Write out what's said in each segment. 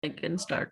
I can start.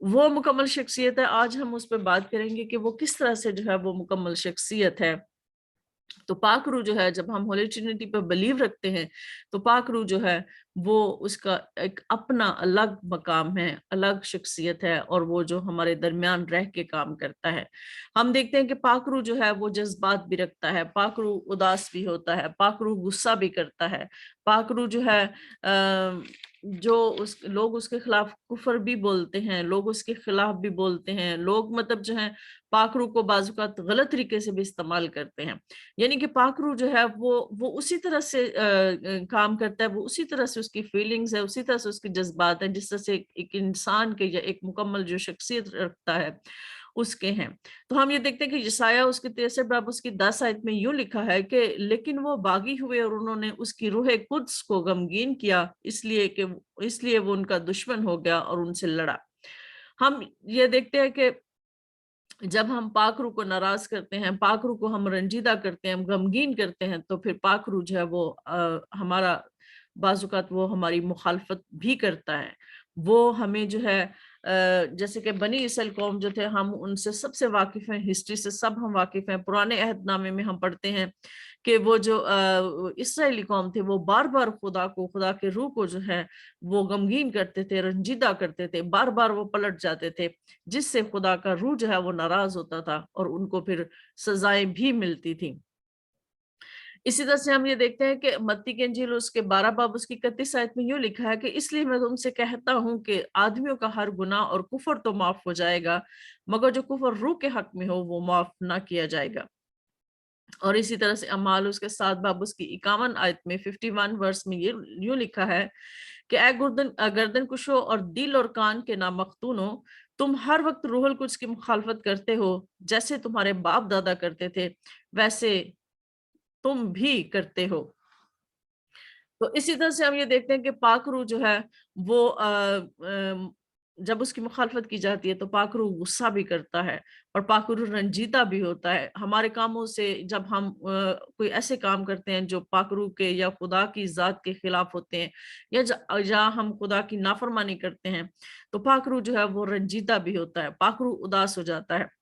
وہ مکمل شخصیت ہے، آج ہم اس پہ بات کریں گے کہ وہ کس طرح سے جو ہے وہ مکمل شخصیت ہے۔ تو پاک روح جو ہے، جب ہم ہولی ٹرینٹی پہ بلیو رکھتے ہیں تو پاک روح جو ہے وہ اس کا ایک اپنا الگ مقام ہے، الگ شخصیت ہے، اور وہ جو ہمارے درمیان رہ کے کام کرتا ہے۔ ہم دیکھتے ہیں کہ پاک روح جو ہے وہ جذبات بھی رکھتا ہے، پاک روح اداس بھی ہوتا ہے، پاک روح غصہ بھی کرتا ہے، پاک روح جو ہے جو لوگ اس کے خلاف کفر بھی بولتے ہیں، لوگ اس کے خلاف بھی بولتے ہیں، لوگ مطلب جو ہے پاک روح کو بعض اوقات غلط طریقے سے بھی استعمال کرتے ہیں۔ یعنی کہ پاک روح جو ہے وہ اسی طرح سے کام کرتا ہے، وہ اسی طرح سے اس کی فیلنگز ہے، اسی طرح سے اس کے جذبات ہیں، جس طرح سے ایک انسان کے یا ایک مکمل جو شخصیت رکھتا ہے اس کے ہیں۔ تو ہم یہ دیکھتے ہیں کہ یسایہ اس کے 63 باب اس کی 10 آیت میں یوں لکھا ہے کہ لیکن وہ باغی ہوئے اور انہوں نے اس کی روح قدس کو غمگین کیا، اس لیے وہ ان کا دشمن ہو گیا اور ان سے لڑا۔ ہم یہ دیکھتے ہیں کہ جب ہم پاک روح کو ناراض کرتے ہیں، پاک روح کو ہم رنجیدہ کرتے ہیں، ہم غمگین کرتے ہیں، تو پھر پاک روح جو ہے وہ ہمارا بعض اوقات وہ ہماری مخالفت بھی کرتا ہے۔ وہ ہمیں جو ہے جیسے کہ بنی اسرائیل قوم جو تھے، ہم ان سے سب سے واقف ہیں، ہسٹری سے سب ہم واقف ہیں۔ پرانے عہد نامے میں ہم پڑھتے ہیں کہ وہ جو اسرائیلی قوم تھے وہ بار بار خدا کے روح کو جو ہے وہ غمگین کرتے تھے، رنجیدہ کرتے تھے، بار بار وہ پلٹ جاتے تھے، جس سے خدا کا روح جو ہے وہ ناراض ہوتا تھا اور ان کو پھر سزائیں بھی ملتی تھی۔ اسی طرح سے ہم یہ دیکھتے ہیں کہ متی کی انجیل اس کے 12 باب اس کی 31 آیت میں یوں لکھا ہے کہ اس لیے میں تم سے کہتا ہوں کہ آدمیوں کا ہر گناہ اور کفر تو معاف ہو جائے گا، مگر جو کفر روح کے حق میں ہو وہ معاف نہ کیا جائے گا۔ اور اسی طرح سے اعمال اس کے 7 باب اس کی 51 آیت میں 51 ورس میں یوں لکھا ہے کہ اے گردن کشو اور دل اور کان کے نامختونو، تم ہر وقت روح القدس کی مخالفت کرتے ہو، جیسے تمہارے باپ دادا کرتے تھے ویسے تم بھی کرتے ہو۔ تو اسی طرح سے ہم یہ دیکھتے ہیں کہ پاک روح جو ہے وہ جب اس کی مخالفت کی جاتی ہے تو پاک روح غصہ بھی کرتا ہے اور پاک روح رنجیدہ بھی ہوتا ہے۔ ہمارے کاموں سے جب ہم کوئی ایسے کام کرتے ہیں جو پاک روح کے یا خدا کی ذات کے خلاف ہوتے ہیں، یا ہم خدا کی نافرمانی کرتے ہیں، تو پاک روح جو ہے وہ رنجیدہ بھی ہوتا ہے، پاک روح اداس ہو جاتا ہے۔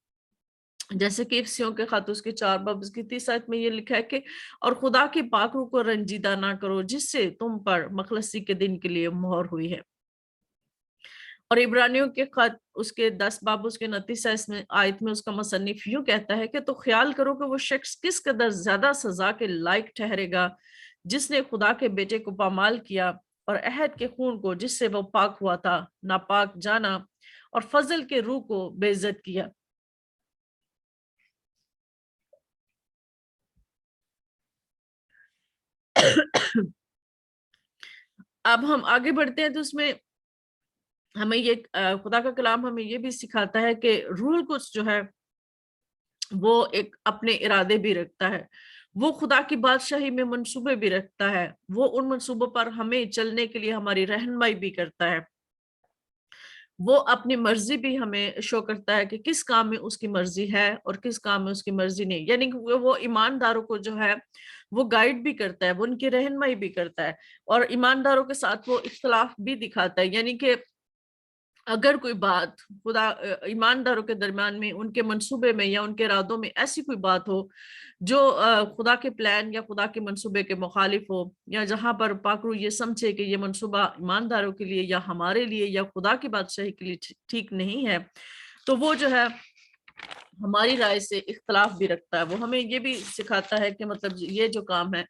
جیسے کہ افسیوں کے خط اس کے 4 باب اس کی 30 آیت میں یہ لکھا ہے کہ اور خدا کے پاک روح کو رنجیدہ نہ کرو، جس سے تم پر مخلصی کے دن کے لیے مہر ہوئی ہے۔ اور عبرانیوں کے خط اس کے 10 باب اس کے 29 آیت میں اس کا مصنف یوں کہتا ہے کہ تو خیال کرو کہ وہ شخص کس قدر زیادہ سزا کے لائق ٹھہرے گا، جس نے خدا کے بیٹے کو پامال کیا اور عہد کے خون کو جس سے وہ پاک ہوا تھا ناپاک جانا اور فضل کے روح کو بے عزت کیا۔ اب ہم آگے بڑھتے ہیں تو اس میں ہمیں یہ خدا کا کلام ہمیں یہ بھی سکھاتا ہے کہ روح القدس جو ہے وہ ایک اپنے ارادے بھی رکھتا ہے، وہ خدا کی بادشاہی میں منصوبے بھی رکھتا ہے، وہ ان منصوبوں پر ہمیں چلنے کے لیے ہماری رہنمائی بھی کرتا ہے، وہ اپنی مرضی بھی ہمیں شو کرتا ہے کہ کس کام میں اس کی مرضی ہے اور کس کام میں اس کی مرضی نہیں، یعنی کہ وہ ایمانداروں کو جو ہے وہ گائیڈ بھی کرتا ہے، وہ ان کی رہنمائی بھی کرتا ہے، اور ایمانداروں کے ساتھ وہ اختلاف بھی دکھاتا ہے، یعنی کہ اگر کوئی بات خدا ایمانداروں کے درمیان میں ان کے منصوبے میں یا ان کے ارادوں میں ایسی کوئی بات ہو جو خدا کے پلان یا خدا کے منصوبے کے مخالف ہو، یا جہاں پر پاک روح یہ سمجھے کہ یہ منصوبہ ایمانداروں کے لیے یا ہمارے لیے یا خدا کی بادشاہی کے لیے ٹھیک نہیں ہے، تو وہ جو ہے ہماری رائے سے اختلاف بھی رکھتا ہے، وہ ہمیں یہ بھی سکھاتا ہے کہ مطلب یہ جو کام ہے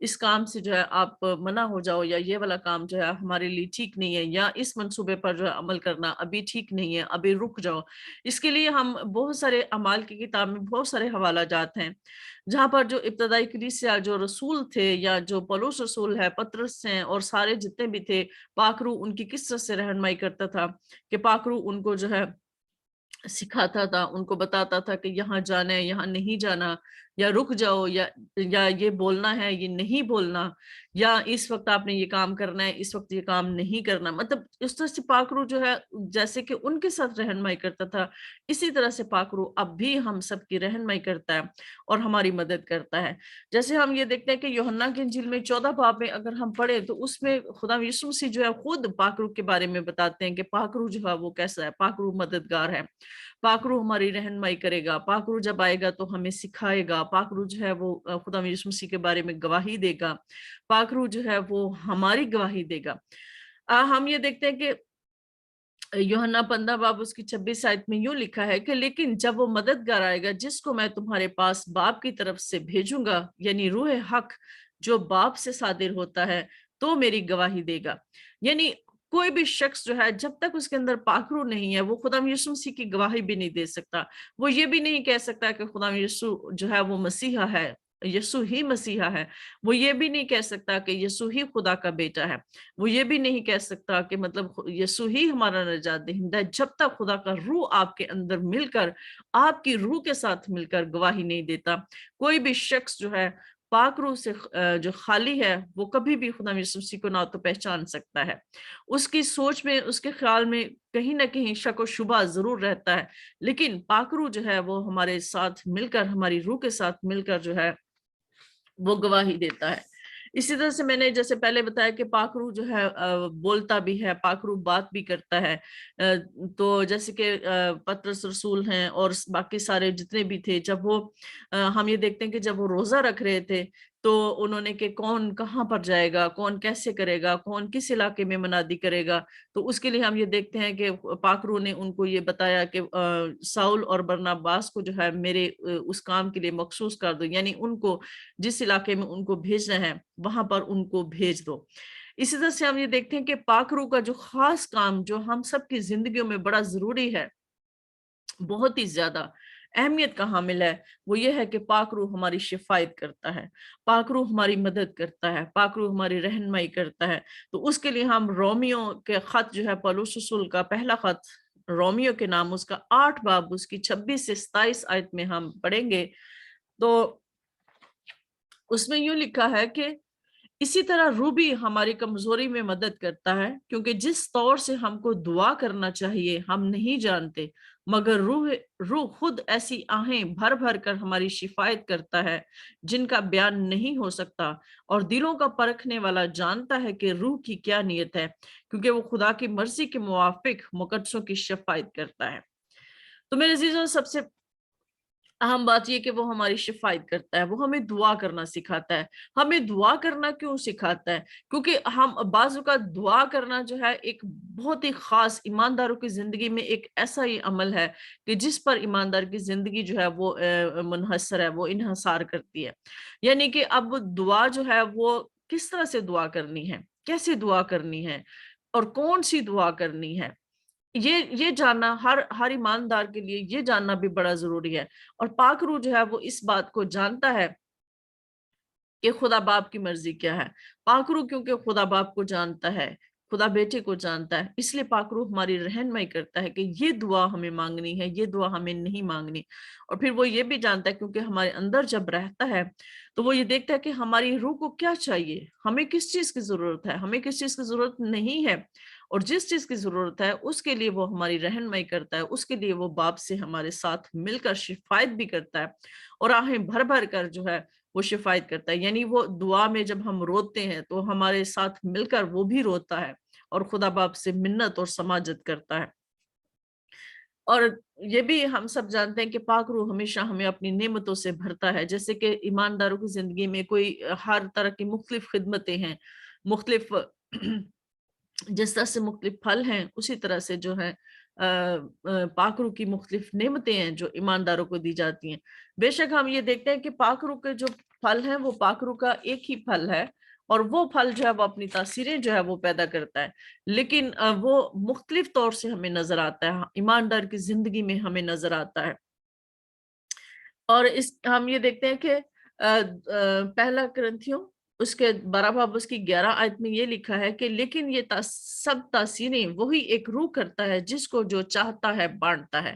اس کام سے جو ہے آپ منع ہو جاؤ، یا یہ والا کام جو ہے ہمارے لیے ٹھیک نہیں ہے، یا اس منصوبے پر جو ہے عمل کرنا ابھی ٹھیک نہیں ہے، ابھی رک جاؤ۔ اس کے لیے ہم بہت سارے اعمال کی کتاب میں بہت سارے حوالہ جات ہیں جہاں پر جو ابتدائی کلیسیا جو رسول تھے یا جو پولس رسول ہے، پطرس ہیں اور سارے جتنے بھی تھے، پاک روح ان کی کس طرح سے رہنمائی کرتا تھا کہ پاک روح ان کو جو ہے سکھاتا تھا، ان کو بتاتا تھا کہ یہاں جانا ہے، یہاں نہیں جانا، یا رک جاؤ، یا یہ بولنا ہے یہ نہیں بولنا، یا اس وقت آپ نے یہ کام کرنا ہے اس وقت یہ کام نہیں کرنا. مطلب اس طرح سے پاک روح جو ہے جیسے کہ ان کے ساتھ رہنمائی کرتا تھا، اسی طرح سے پاک روح اب بھی ہم سب کی رہنمائی کرتا ہے اور ہماری مدد کرتا ہے. جیسے ہم یہ دیکھتے ہیں کہ یوحنا کی انجیل میں 14 باب میں اگر ہم پڑھیں تو اس میں خدا یسوع مسیح جو ہے خود پاک روح کے بارے میں بتاتے ہیں کہ پاک روح جو ہے وہ کیسا ہے. پاک روح مددگار ہے، پاک روح ہماری رہنمائی کرے گا، پاک روح جب آئے گا تو ہمیں سکھائے گا، پاک روح جو ہے وہ خدا یسوع مسیح کے بارے میں گواہی دے گا، پاک روح جو ہے وہ ہماری گواہی دے گا. ہم یہ دیکھتے ہیں کہ یوحنا 15 باب اس کی 26 آیت میں یوں لکھا ہے کہ لیکن جب وہ مددگار آئے گا جس کو میں تمہارے پاس باپ کی طرف سے بھیجوں گا، یعنی روح حق جو باپ سے صادر ہوتا ہے، تو میری گواہی دے گا. یعنی کوئی بھی شخص جو ہے جب تک اس کے اندر پاک روح نہیں ہے وہ خدا یسوع مسیح کی گواہی بھی نہیں دے سکتا. وہ یہ بھی نہیں کہہ سکتا کہ خدا یسوع جو ہے وہ مسیحا ہے، یسوع ہی مسیحا ہے. وہ یہ بھی نہیں کہہ سکتا کہ یسوع ہی خدا کا بیٹا ہے. وہ یہ بھی نہیں کہہ سکتا کہ مطلب یسوع ہی ہمارا نجات دہندہ ہے جب تک خدا کا روح آپ کے اندر مل کر، آپ کی روح کے ساتھ مل کر گواہی نہیں دیتا. کوئی بھی شخص جو ہے پاک روح سے جو خالی ہے وہ کبھی بھی خدا یسوع مسیح کو نہ تو پہچان سکتا ہے. اس کی سوچ میں، اس کے خیال میں کہیں نہ کہیں شک و شبہ ضرور رہتا ہے، لیکن پاک روح جو ہے وہ ہمارے ساتھ مل کر، ہماری روح کے ساتھ مل کر جو ہے وہ گواہی دیتا ہے. اسی طرح سے میں نے جیسے پہلے بتایا کہ پاک روح جو ہے بولتا بھی ہے، پاک روح بات بھی کرتا ہے. تو جیسے کہ پطرس رسول ہیں اور باقی سارے جتنے بھی تھے، جب وہ ہم یہ دیکھتے ہیں کہ جب وہ روزہ رکھ رہے تھے تو انہوں نے کہ کون کہاں پر جائے گا، کون کیسے کرے گا، کون کس علاقے میں منادی کرے گا. تو اس کے لیے ہم یہ دیکھتے ہیں کہ پاک روح نے ان کو یہ بتایا کہ ساؤل اور برناباس کو جو ہے میرے اس کام کے لیے مخصوص کر دو، یعنی ان کو جس علاقے میں ان کو بھیجنا ہے وہاں پر ان کو بھیج دو. اسی طرح سے ہم یہ دیکھتے ہیں کہ پاک روح کا جو خاص کام جو ہم سب کی زندگیوں میں بڑا ضروری ہے، بہت ہی زیادہ اہمیت کا حامل ہے، وہ یہ ہے کہ پاک روح ہماری شفایت کرتا ہے، پاک روح ہماری مدد کرتا ہے، پاک روح ہماری رہنمائی کرتا ہے. تو اس کے لیے ہم رومیو کے خط جو ہے پولس رسول کا پہلا خط رومیو کے نام، اس کا 8 باب اس کی 26 سے 27 آیت میں ہم پڑھیں گے. تو اس میں یوں لکھا ہے کہ اسی طرح روح بھی ہماری کمزوری میں مدد کرتا ہے، کیونکہ جس طور سے ہم کو دعا کرنا چاہیے ہم نہیں جانتے، مگر روح خود ایسی آہیں بھر بھر کر ہماری شفایت کرتا ہے جن کا بیان نہیں ہو سکتا. اور دلوں کا پرکھنے والا جانتا ہے کہ روح کی کیا نیت ہے، کیونکہ وہ خدا کی مرضی کے موافق مقدسوں کی شفایت کرتا ہے. تو میرے عزیزوں، سب سے اہم بات یہ کہ وہ ہماری شفایت کرتا ہے، وہ ہمیں دعا کرنا سکھاتا ہے. ہمیں دعا کرنا کیوں سکھاتا ہے؟ کیونکہ ہم بعض اوقات دعا کرنا جو ہے ایک بہت ہی خاص ایمانداروں کی زندگی میں ایک ایسا ہی عمل ہے کہ جس پر ایماندار کی زندگی جو ہے وہ منحصر ہے، وہ انحصار کرتی ہے. یعنی کہ اب دعا جو ہے وہ کس طرح سے دعا کرنی ہے، کیسے دعا کرنی ہے اور کون سی دعا کرنی ہے، یہ جاننا ہر ایماندار کے لیے یہ جاننا بھی بڑا ضروری ہے. اور پاک روح جو ہے وہ اس بات کو جانتا ہے کہ خدا باپ کی مرضی کیا ہے. پاک روح کیونکہ خدا باپ کو جانتا ہے، خدا بیٹے کو جانتا ہے، اس لیے پاک روح ہماری رہنمائی کرتا ہے کہ یہ دعا ہمیں مانگنی ہے، یہ دعا ہمیں نہیں مانگنی. اور پھر وہ یہ بھی جانتا ہے کیونکہ ہمارے اندر جب رہتا ہے تو وہ یہ دیکھتا ہے کہ ہماری روح کو کیا چاہیے، ہمیں کس چیز کی ضرورت ہے، ہمیں کس چیز کی ضرورت نہیں ہے. اور جس چیز کی ضرورت ہے اس کے لیے وہ ہماری رہنمائی کرتا ہے، اس کے لیے وہ باپ سے ہمارے ساتھ مل کر شفایت بھی کرتا ہے اور آہیں بھر بھر کر جو ہے وہ شفایت کرتا ہے. یعنی وہ دعا میں جب ہم روتے ہیں تو ہمارے ساتھ مل کر وہ بھی روتا ہے اور خدا باپ سے منت اور سماجت کرتا ہے. اور یہ بھی ہم سب جانتے ہیں کہ پاک روح ہمیشہ ہمیں اپنی نعمتوں سے بھرتا ہے. جیسے کہ ایمانداروں کی زندگی میں کوئی ہر طرح کی مختلف خدمتیں ہیں، مختلف جس طرح سے مختلف پھل ہیں اسی طرح سے جو ہے پاک روح کی مختلف نعمتیں ہیں جو ایمانداروں کو دی جاتی ہیں. بے شک ہم یہ دیکھتے ہیں کہ پاک روح کے جو پھل ہیں وہ پاک روح کا ایک ہی پھل ہے، اور وہ پھل جو ہے وہ اپنی تاثیریں جو ہے وہ پیدا کرتا ہے، لیکن وہ مختلف طور سے ہمیں نظر آتا ہے، ایماندار کی زندگی میں ہمیں نظر آتا ہے. اور ہم یہ دیکھتے ہیں کہ پہلا کرنتھیوں اس کے 12 باب اس کی 11 آیت میں یہ لکھا ہے کہ لیکن یہ سب تاثیریں وہی ایک روح کرتا ہے جس کو جو چاہتا ہے بانٹتا ہے.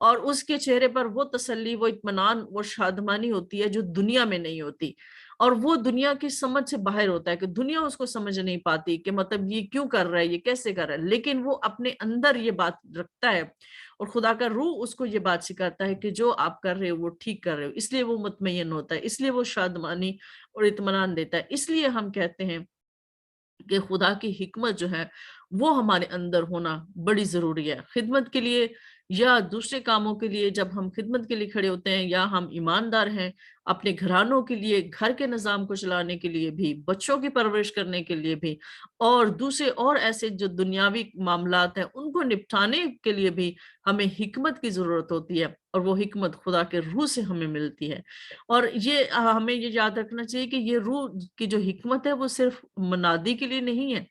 اور اس کے چہرے پر وہ تسلی، وہ اطمینان، وہ شادمانی ہوتی ہے جو دنیا میں نہیں ہوتی، اور وہ دنیا کی سمجھ سے باہر ہوتا ہے کہ دنیا اس کو سمجھ نہیں پاتی کہ مطلب یہ کیوں کر رہا ہے، یہ کیسے کر رہا ہے، لیکن وہ اپنے اندر یہ بات رکھتا ہے اور خدا کا روح اس کو یہ بات سکھاتا ہے کہ جو آپ کر رہے ہو وہ ٹھیک کر رہے ہو، اس لیے وہ مطمئن ہوتا ہے، اس لیے وہ شادمانی اور اطمینان دیتا ہے۔ اس لیے ہم کہتے ہیں کہ خدا کی حکمت جو ہے وہ ہمارے اندر ہونا بڑی ضروری ہے، خدمت کے لیے یا دوسرے کاموں کے لیے۔ جب ہم خدمت کے لیے کھڑے ہوتے ہیں یا ہم ایماندار ہیں اپنے گھرانوں کے لیے، گھر کے نظام کو چلانے کے لیے بھی، بچوں کی پرورش کرنے کے لیے بھی، اور دوسرے اور ایسے جو دنیاوی معاملات ہیں ان کو نپٹانے کے لیے بھی ہمیں حکمت کی ضرورت ہوتی ہے، اور وہ حکمت خدا کے روح سے ہمیں ملتی ہے۔ اور یہ ہمیں یہ یاد رکھنا چاہیے کہ یہ روح کی جو حکمت ہے وہ صرف منادی کے لیے نہیں ہے،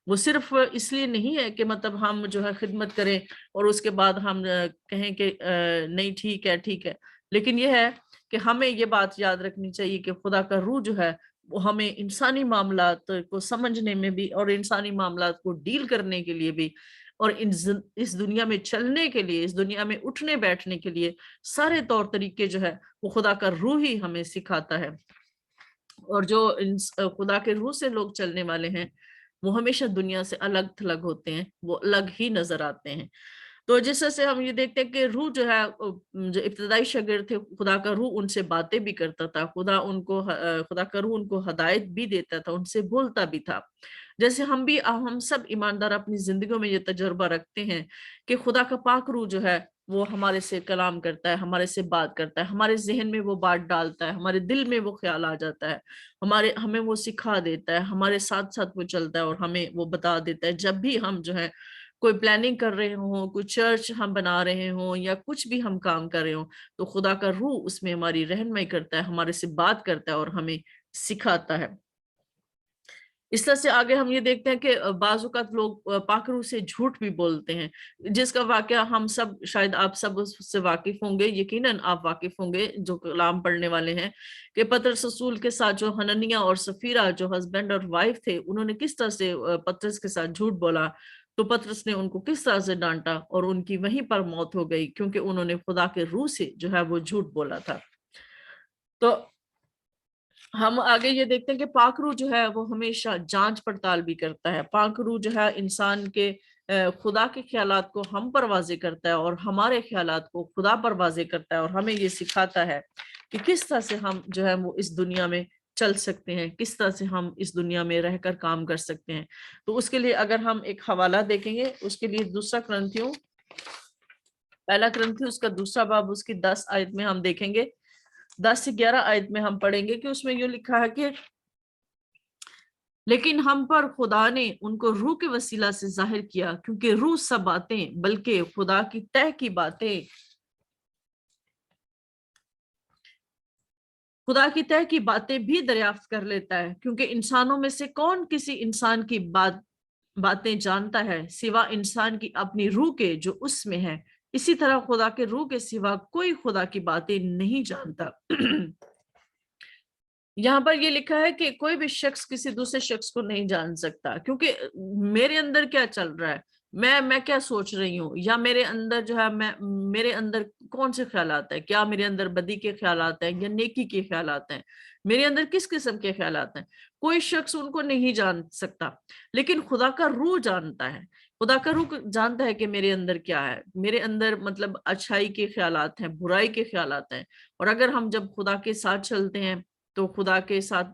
وہ صرف اس لیے نہیں ہے کہ مطلب ہم جو ہے خدمت کریں اور اس کے بعد ہم کہیں کہ نہیں ٹھیک ہے ٹھیک ہے، لیکن یہ ہے کہ ہمیں یہ بات یاد رکھنی چاہیے کہ خدا کا روح جو ہے وہ ہمیں انسانی معاملات کو سمجھنے میں بھی اور انسانی معاملات کو ڈیل کرنے کے لیے بھی اور اس دنیا میں چلنے کے لیے، اس دنیا میں اٹھنے بیٹھنے کے لیے سارے طور طریقے جو ہے وہ خدا کا روح ہی ہمیں سکھاتا ہے۔ اور جو خدا کے روح سے لوگ چلنے والے ہیں وہ ہمیشہ دنیا سے الگ تھلگ ہوتے ہیں، وہ الگ ہی نظر آتے ہیں۔ تو جس طرح سے ہم یہ دیکھتے ہیں کہ روح جو ہے جو ابتدائی شاگرد تھے، خدا کا روح ان سے باتیں بھی کرتا تھا، خدا کا روح ان کو ہدایت بھی دیتا تھا، ان سے بولتا بھی تھا۔ جیسے ہم سب ایماندار اپنی زندگیوں میں یہ تجربہ رکھتے ہیں کہ خدا کا پاک روح جو ہے وہ ہمارے سے کلام کرتا ہے، ہمارے سے بات کرتا ہے، ہمارے ذہن میں وہ بات ڈالتا ہے، ہمارے دل میں وہ خیال آ جاتا ہے، ہمیں وہ سکھا دیتا ہے، ہمارے ساتھ ساتھ وہ چلتا ہے اور ہمیں وہ بتا دیتا ہے۔ جب بھی ہم جو ہے کوئی پلاننگ کر رہے ہوں، کوئی چرچ ہم بنا رہے ہوں یا کچھ بھی ہم کام کر رہے ہوں، تو خدا کا روح اس میں ہماری رہنمائی کرتا ہے، ہمارے سے بات کرتا ہے اور ہمیں سکھاتا ہے۔ اس طرح سے آگے ہم یہ دیکھتے ہیں کہ بعض اوقات لوگ پاک روح سے جھوٹ بھی بولتے ہیں، جس کا واقعہ ہم سب شاید آپ سب اس سے واقف ہوں گے، یقیناً آپ واقف ہوں گے جو کلام پڑھنے والے ہیں، کہ پطرس رسول کے ساتھ جو حننیہ اور سفیرہ جو ہسبینڈ اور وائف تھے، انہوں نے کس طرح سے پطرس کے ساتھ جھوٹ بولا، تو پطرس نے ان کو کس طرح سے ڈانٹا اور ان کی وہیں پر موت ہو گئی، کیونکہ انہوں نے خدا کے روح سے جو ہے وہ جھوٹ بولا تھا۔ تو ہم آگے یہ دیکھتے ہیں کہ پاک روح جو ہے وہ ہمیشہ جانچ پڑتال بھی کرتا ہے۔ پاک روح جو ہے انسان کے خدا کے خیالات کو ہم پر واضح کرتا ہے اور ہمارے خیالات کو خدا پر واضح کرتا ہے، اور ہمیں یہ سکھاتا ہے کہ کس طرح سے ہم جو ہے وہ اس دنیا میں چل سکتے ہیں، کس طرح سے ہم اس دنیا میں رہ کر کام کر سکتے ہیں۔ تو اس کے لیے اگر ہم ایک حوالہ دیکھیں گے، اس کے لیے دوسرا کرنتھیوں، پہلا کرنتھیوں اس کا دوسرا باب اس کی 10 آیت میں ہم دیکھیں گے، 10 سے 11 آیت میں ہم پڑھیں گے کہ اس میں یہ لکھا ہے کہ لیکن ہم پر خدا نے ان کو روح کے وسیلہ سے ظاہر کیا، کیونکہ روح سب باتیں بلکہ خدا کی تہ کی باتیں خدا کی تہ کی باتیں بھی دریافت کر لیتا ہے، کیونکہ انسانوں میں سے کون کسی انسان کی باتیں جانتا ہے سوا انسان کی اپنی روح کے جو اس میں ہے، اسی طرح خدا کے روح کے سوا کوئی خدا کی باتیں نہیں جانتا۔ یہاں پر یہ لکھا ہے کہ کوئی بھی شخص کسی دوسرے شخص کو نہیں جان سکتا، کیونکہ میرے اندر کیا چل رہا ہے، میں کیا سوچ رہی ہوں، یا میرے اندر جو ہے میرے اندر کون سے خیالات ہیں، کیا میرے اندر بدی کے خیالات ہیں یا نیکی کے خیالات ہیں، میرے اندر کس قسم کے خیالات ہیں، کوئی شخص ان کو نہیں جان سکتا، لیکن خدا کا روح جانتا ہے۔ خدا کا روح جانتا ہے کہ میرے اندر کیا ہے، میرے اندر مطلب اچھائی کے خیالات ہیں، برائی کے خیالات ہیں، اور اگر ہم جب خدا کے ساتھ چلتے ہیں تو خدا کے ساتھ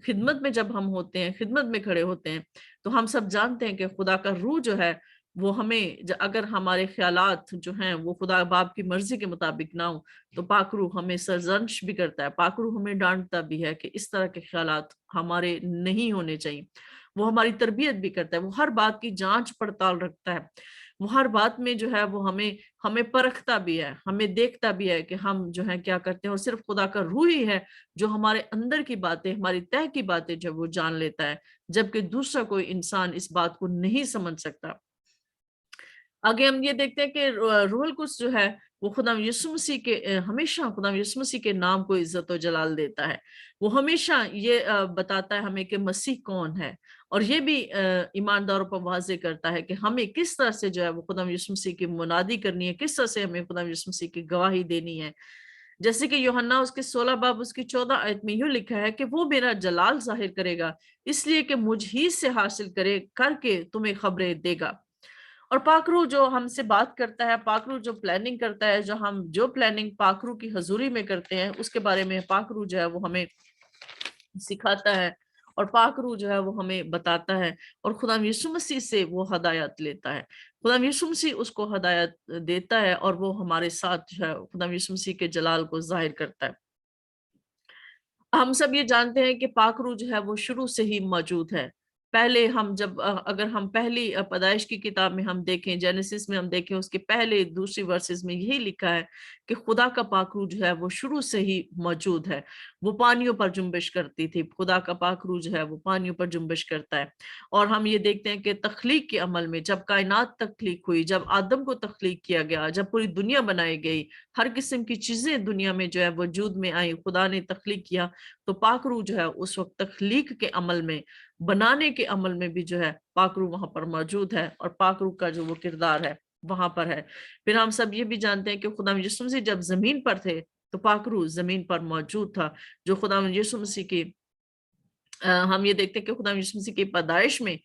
خدمت میں جب ہم ہوتے ہیں، خدمت میں کھڑے ہوتے ہیں، تو ہم سب جانتے ہیں کہ خدا کا روح جو ہے وہ ہمیں اگر ہمارے خیالات جو ہیں وہ خدا باپ کی مرضی کے مطابق نہ ہو، تو پاک روح ہمیں سرزنش بھی کرتا ہے، پاک روح ہمیں ڈانٹتا بھی ہے کہ اس طرح کے خیالات ہمارے نہیں ہونے چاہیے۔ وہ ہماری تربیت بھی کرتا ہے، وہ ہر بات کی جانچ پڑتال رکھتا ہے، وہ ہر بات میں جو ہے وہ ہمیں پرکھتا بھی ہے، ہمیں دیکھتا بھی ہے کہ ہم جو ہے کیا کرتے ہیں، اور صرف خدا کا روح ہی ہے جو ہمارے اندر کی باتیں، ہماری تہ کی باتیں جب وہ جان لیتا ہے، جبکہ دوسرا کوئی انسان اس بات کو نہیں سمجھ سکتا۔ آگے ہم یہ دیکھتے ہیں کہ روح القدس جو ہے وہ خدا یسوع مسیح کے ہمیشہ خدا یسوع مسیح کے نام کو عزت و جلال دیتا ہے۔ وہ ہمیشہ یہ بتاتا ہے ہمیں کہ مسیح کون ہے، اور یہ بھی ایمانداروں پر واضح کرتا ہے کہ ہمیں کس طرح سے جو ہے وہ خدا یسوع مسیح کی منادی کرنی ہے، کس طرح سے ہمیں خدا یسوع مسیح کی گواہی دینی ہے۔ جیسے کہ یوحنا اس کے 16 باب اس کی 14 آیت میں یوں لکھا ہے کہ وہ میرا جلال ظاہر کرے گا، اس لیے کہ مجھ ہی سے حاصل کر کے تمہیں خبریں دے گا۔ اور پاکرو جو ہم سے بات کرتا ہے، پاکرو جو پلاننگ کرتا ہے، جو پلاننگ پاکرو کی حضوری میں کرتے ہیں، اس کے بارے میں پاکرو جو ہے وہ ہمیں سکھاتا ہے، اور پاک روح جو ہے وہ ہمیں بتاتا ہے، اور خدا یسوع مسیح سے وہ ہدایت لیتا ہے۔ خدا یسوع مسیح اس کو ہدایت دیتا ہے، اور وہ ہمارے ساتھ جو ہے خدا یسوع مسیح کے جلال کو ظاہر کرتا ہے۔ ہم سب یہ جانتے ہیں کہ پاک روح جو ہے وہ شروع سے ہی موجود ہے۔ پہلے ہم جب اگر ہم پہلی پیدائش کی کتاب میں ہم دیکھیں، جینیسس میں ہم دیکھیں، اس کے پہلے دوسری ورسز میں یہی لکھا ہے کہ خدا کا پاک روح جو ہے وہ شروع سے ہی موجود ہے۔ وہ پانیوں پر جنبش کرتی تھی، خدا کا پاک روح جو ہے وہ پانیوں پر جنبش کرتا ہے۔ اور ہم یہ دیکھتے ہیں کہ تخلیق کے عمل میں جب کائنات تخلیق ہوئی، جب آدم کو تخلیق کیا گیا، جب پوری دنیا بنائی گئی، ہر قسم کی چیزیں دنیا میں جو ہے وجود میں آئی، خدا نے تخلیق کیا، تو پاک روح جو ہے اس وقت تخلیق کے عمل میں، بنانے کے عمل میں بھی جو ہے پاک روح وہاں پر موجود ہے، اور پاک روح کا جو وہ کردار ہے وہاں پر ہے۔ پھر ہم سب یہ بھی جانتے ہیں کہ خدا یسوع مسیح جب زمین پر تھے تو پاک روح زمین پر موجود تھا، جو خدا یسوع مسیح کی ہم یہ دیکھتے ہیں کہ خدا یسوع مسیح کی پیدائش میں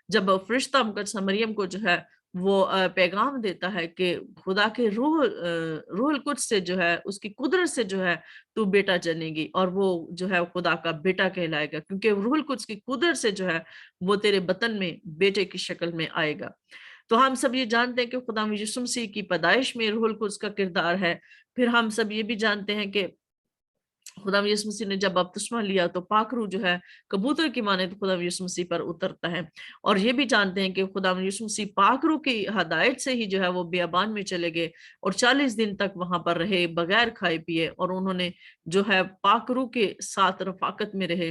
جب فرشتہ مقدسہ مریم کو جو ہے وہ پیغام دیتا ہے کہ خدا کے روح القدس سے جو ہے، اس کی قدرت سے جو ہے تو بیٹا جنے گی، اور وہ جو ہے خدا کا بیٹا کہلائے گا، کیونکہ روح القدس کی قدرت سے جو ہے وہ تیرے بطن میں بیٹے کی شکل میں آئے گا۔ تو ہم سب یہ جانتے ہیں کہ خدا یسوع مسیح کی پیدائش میں روح القدس کا کردار ہے۔ پھر ہم سب یہ بھی جانتے ہیں کہ خدا یسوع مسیح نے جب بپتسمہ لیا تو پاک روح جو ہے کبوتر کی مانند خدا یسوع مسیح پر اترتا ہے، اور یہ بھی جانتے ہیں کہ خدا یسوع مسیح پاک روح کی ہدایت سے ہی جو ہے وہ بیابان میں چلے گئے، اور 40 دن تک وہاں پر رہے بغیر کھائے پیے، اور انہوں نے جو ہے پاک روح کے ساتھ رفاقت میں رہے،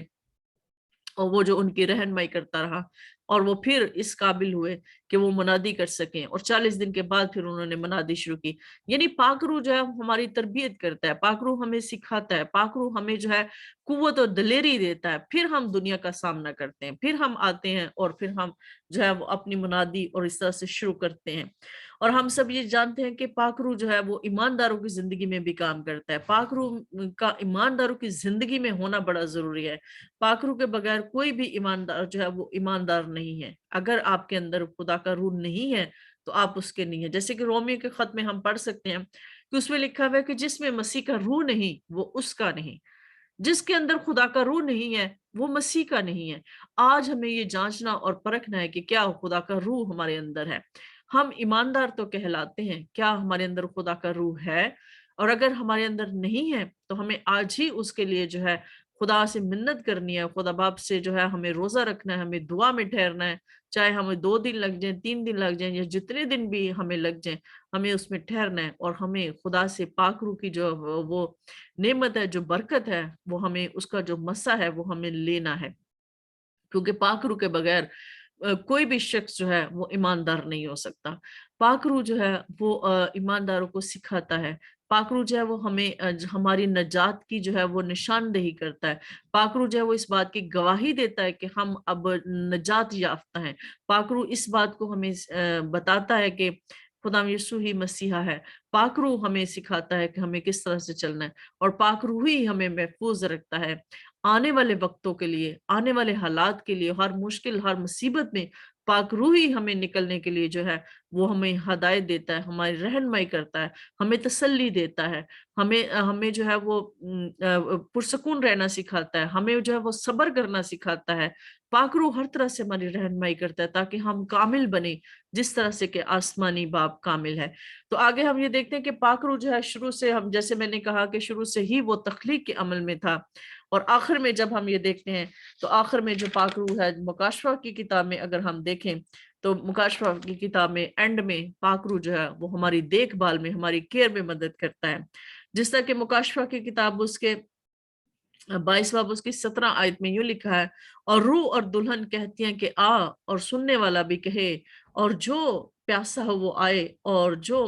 اور وہ جو ان کی رہنمائی کرتا رہا، اور وہ پھر اس قابل ہوئے کہ وہ منادی کر سکیں، اور 40 دن کے بعد پھر انہوں نے منادی شروع کی۔ یعنی پاک روح جو ہے ہماری تربیت کرتا ہے، پاک روح ہمیں سکھاتا ہے، پاک روح ہمیں جو ہے قوت اور دلیری دیتا ہے، پھر ہم دنیا کا سامنا کرتے ہیں، پھر ہم آتے ہیں، اور پھر ہم جو ہے وہ اپنی منادی اور اس طرح سے شروع کرتے ہیں۔ اور ہم سب یہ جانتے ہیں کہ پاک روح جو ہے وہ ایمانداروں کی زندگی میں بھی کام کرتا ہے۔ پاک روح کا ایمانداروں کی زندگی میں ہونا بڑا ضروری ہے۔ پاک روح کے بغیر کوئی بھی ایماندار جو ہے وہ ایماندار نہیں ہے۔ اگر آپ کے اندر خدا کا روح نہیں ہے تو آپ اس کے نہیں ہیں۔ جیسے کہ رومیو کے خط میں ہم پڑھ سکتے ہیں کہ اس میں لکھا ہوا ہے کہ جس میں مسیح کا روح نہیں وہ اس کا نہیں۔ جس کے اندر خدا کا روح نہیں ہے وہ مسیح کا نہیں ہے۔ آج ہمیں یہ جانچنا اور پرکھنا ہے کہ کیا خدا کا روح ہمارے اندر ہے۔ ہم ایماندار تو کہلاتے ہیں، کیا ہمارے اندر خدا کا روح ہے؟ اور اگر ہمارے اندر نہیں ہے تو ہمیں آج ہی اس کے لیے جو ہے خدا سے منت کرنی ہے، خدا باپ سے جو ہے ہمیں روزہ رکھنا ہے، ہمیں دعا میں ٹھہرنا ہے، چاہے ہمیں 2 دن لگ جائیں، 3 دن لگ جائیں، یا جتنے دن بھی ہمیں لگ جائیں، ہمیں اس میں ٹھہرنا ہے، اور ہمیں خدا سے پاک روح کی جو وہ نعمت ہے، جو برکت ہے، وہ ہمیں اس کا جو مسا ہے وہ ہمیں لینا ہے، کیونکہ پاک روح کے بغیر کوئی بھی شخص جو ہے وہ ایماندار نہیں ہو سکتا۔ پاک روح جو ہے وہ ایمانداروں کو سکھاتا ہے۔ پاک روح جو ہے وہ ہمیں ہماری نجات کی جو ہے وہ نشاندہی کرتا ہے۔ پاک روح جو ہے وہ اس بات کی گواہی دیتا ہے کہ ہم اب نجات یافتہ ہیں۔ پاک روح اس بات کو ہمیں بتاتا ہے کہ خدا یسوع ہی مسیحا ہے۔ پاک روح ہمیں سکھاتا ہے کہ ہمیں کس طرح سے چلنا ہے، اور پاک روح ہی ہمیں محفوظ رکھتا ہے آنے والے وقتوں کے لیے، آنے والے حالات کے لیے، ہر مشکل، ہر مصیبت میں پاک روح ہی ہمیں نکلنے کے لیے جو ہے وہ ہمیں ہدایت دیتا ہے، ہماری رہنمائی کرتا ہے، ہمیں تسلی دیتا ہے، ہمیں جو ہے وہ پرسکون رہنا سکھاتا ہے، ہمیں جو ہے وہ صبر کرنا سکھاتا ہے۔ پاک روح ہر طرح سے ہماری رہنمائی کرتا ہے تاکہ ہم کامل بنے، جس طرح سے کہ آسمانی باپ کامل ہے۔ تو آگے ہم یہ دیکھتے ہیں کہ پاک روح جو ہے شروع سے، ہم جیسے میں نے کہا کہ شروع سے ہی وہ تخلیق کے عمل میں تھا، اور آخر میں جب ہم یہ دیکھتے ہیں تو آخر میں جو پاک روح ہے، مکاشفہ کی کتاب میں اگر ہم دیکھیں تو مکاشفہ کی کتاب میں اینڈ میں پاک روح جو ہے وہ ہماری دیکھ بھال میں، ہماری کیئر میں مدد کرتا ہے۔ جس طرح کہ مکاشفہ کی کتاب اس کے 22 باب اس کی 17 آیت میں یوں لکھا ہے، اور روح اور دلہن کہتی ہیں کہ آ، اور سننے والا بھی کہے، اور جو پیاسا ہو وہ آئے، اور جو